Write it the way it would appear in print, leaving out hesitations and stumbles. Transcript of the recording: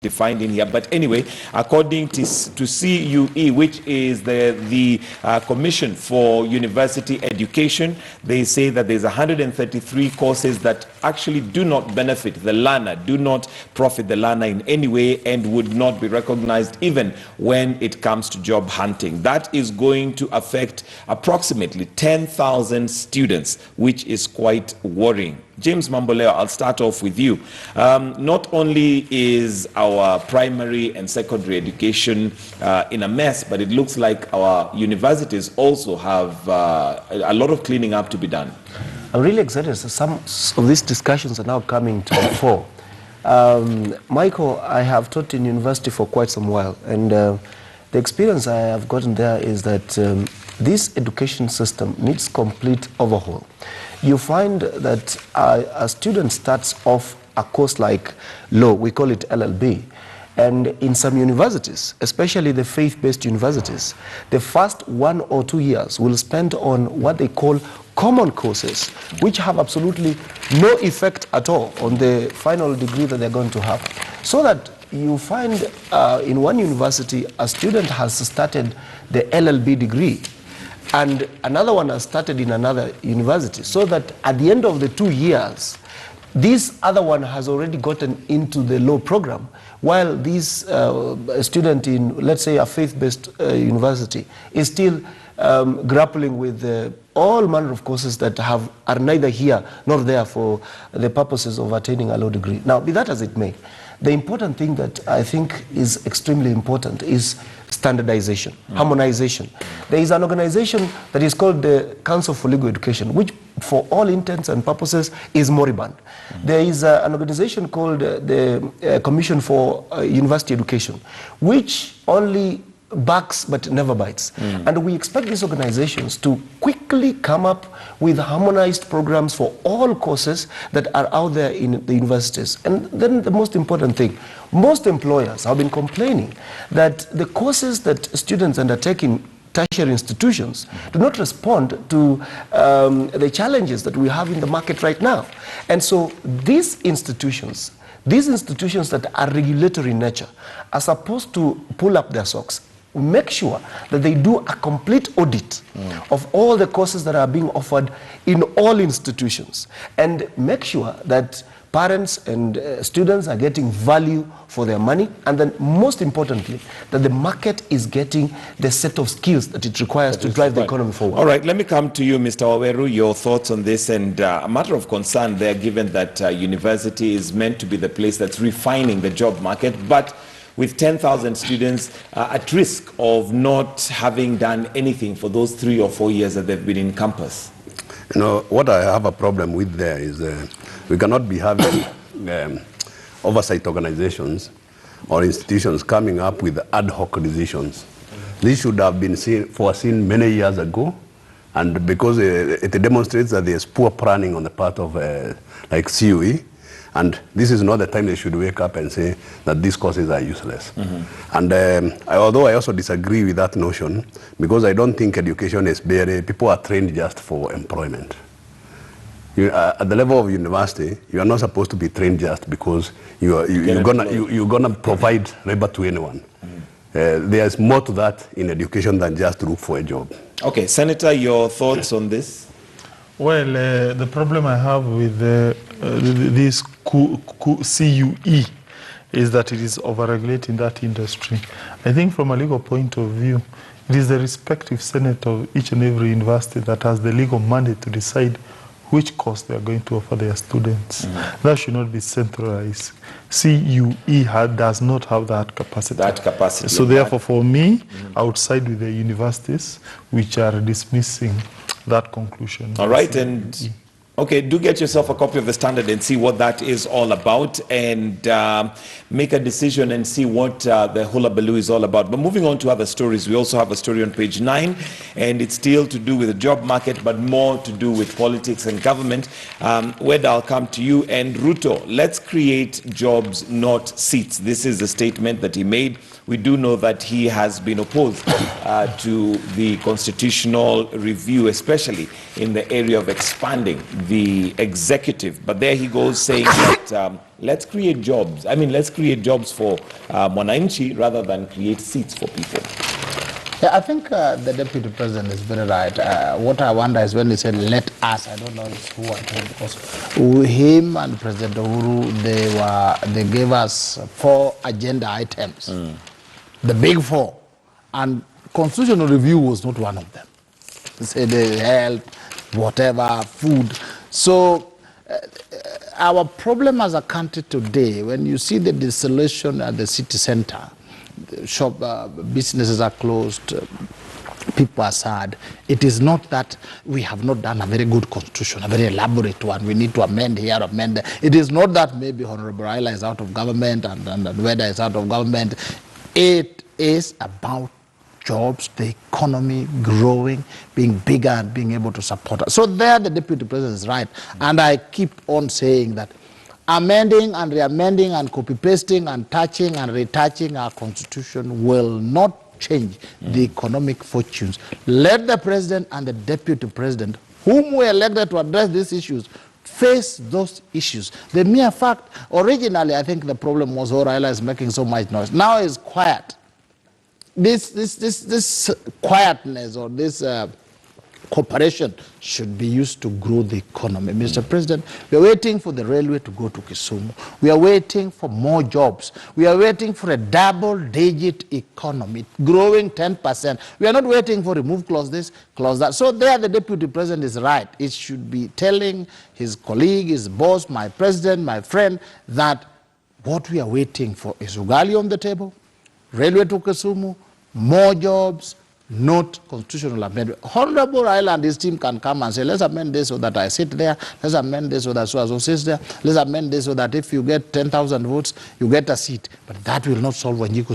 defined in here. But anyway, according to CUE, which is the Commission for University Education, they say that there's 133 courses that actually do not benefit the learner, do not profit the learner in any way, and would not be recognized even when it comes to job hunting. That is going to affect approximately 10,000 students, which is quite worrying. James Mamboleo, I'll start off with you. Not only is our primary and secondary education in a mess, but it looks like our universities also have a lot of cleaning up to be done. I'm really excited. Some of these discussions are now coming to the fore. Michael, I have taught in university for quite some while, and the experience I have gotten there is that this education system needs complete overhaul. You find that a student starts off a course like law, we call it LLB, and in some universities, especially the faith-based universities, the first 1 or 2 years will spend on what they call common courses, which have absolutely no effect at all on the final degree that they're going to have. So that you find in one university, a student has started the LLB degree, and another one has started in another university, so that at the end of the 2 years, this other one has already gotten into the law program, while this student in, let's say, a faith-based university is still grappling with all manner of courses that are neither here nor there for the purposes of attaining a law degree. Now, be that as it may, the important thing that I think is extremely important is standardization, harmonization. There is an organization that is called the Council for Legal Education, which for all intents and purposes is moribund. There is an organization called the Commission for University Education, which only barks but never bites. And we expect these organizations to quickly come up with harmonized programs for all courses that are out there in the universities. And then the most important thing, most employers have been complaining that the courses that students undertake in tertiary institutions do not respond to the challenges that we have in the market right now. And so these institutions that are regulatory in nature are supposed to pull up their socks, make sure that they do a complete audit of all the courses that are being offered in all institutions, and make sure that parents and students are getting value for their money, and then most importantly, that the market is getting the set of skills that it requires to drive the economy forward. All right, let me come to you, Mr. Waweru, your thoughts on this, and a matter of concern there, given that university is meant to be the place that's refining the job market, but with 10,000 students at risk of not having done anything for those 3 or 4 years that they've been in campus. You know, what I have a problem with there is we cannot be having oversight organizations or institutions coming up with ad hoc decisions. This should have been foreseen many years ago, and because it demonstrates that there's poor planning on the part of like CUE, and this is not the time they should wake up and say that these courses are useless. And although I also disagree with that notion, because I don't think education is people are trained just for employment. At the level of university, you are not supposed to be trained just because you're gonna provide labor to anyone. There's more to that in education than just to look for a job. Okay, Senator, your thoughts on this? Well, the problem I have with this CUE is that it is overregulating that industry. I think from a legal point of view, it is the respective senate of each and every university that has the legal mandate to decide which course they are going to offer their students. That should not be centralized. CUE does not have that capacity. So therefore, for me, I would side with the universities which are dismissing that conclusion. All right, and okay, do get yourself a copy of the Standard and see what that is all about, and make a decision and see what the hullabaloo is all about. But moving on to other stories, we also have a story on page 9, and it's still to do with the job market, but more to do with politics and government. Where I'll come to you, and Ruto, let's create jobs, not seats. This is the statement that he made. We do know that he has been opposed to the constitutional review, especially in the area of expanding the executive. But there he goes saying that let's create jobs. I mean, let's create jobs for Mwananchi rather than create seats for people. Yeah, I think the deputy president is very right. What I wonder is when he said, let us, I don't know who I told, because him and President Uhuru, they gave us 4 agenda items, the big 4, and constitutional review was not one of them. They said health, whatever, food. So our problem as a country today, when you see the desolation at the city center, shop businesses are closed, people are sad. It is not that we have not done a very good constitution, a very elaborate one. We need to amend here, amend there. It is not that maybe Honorable Raila is out of government and Weda is out of government. It is about jobs, the economy growing, being bigger and being able to support us. So there the deputy president is right. And I keep on saying that amending and re-amending and copy-pasting and touching and retouching our constitution will not change the economic fortunes. Let the president and the deputy president, whom we elected to address these issues, face those issues. The mere fact, originally I think the problem was Raila is making so much noise. Now it's quiet. This quietness or this cooperation should be used to grow the economy. Mr. President, we are waiting for the railway to go to Kisumu. We are waiting for more jobs. We are waiting for a double-digit economy, growing 10%. We are not waiting for remove clause this, clause that. So there the deputy president is right. It should be telling his colleague, his boss, my president, my friend, that what we are waiting for is ugali on the table, railway to Kisumu, more jobs, not constitutional amendment. Honorable Raila and his team can come and say, let's amend this so that I sit there, let's amend this so that so sits there, let's amend this so that if you get 10,000 votes, you get a seat. But that will not solve Wanjiku's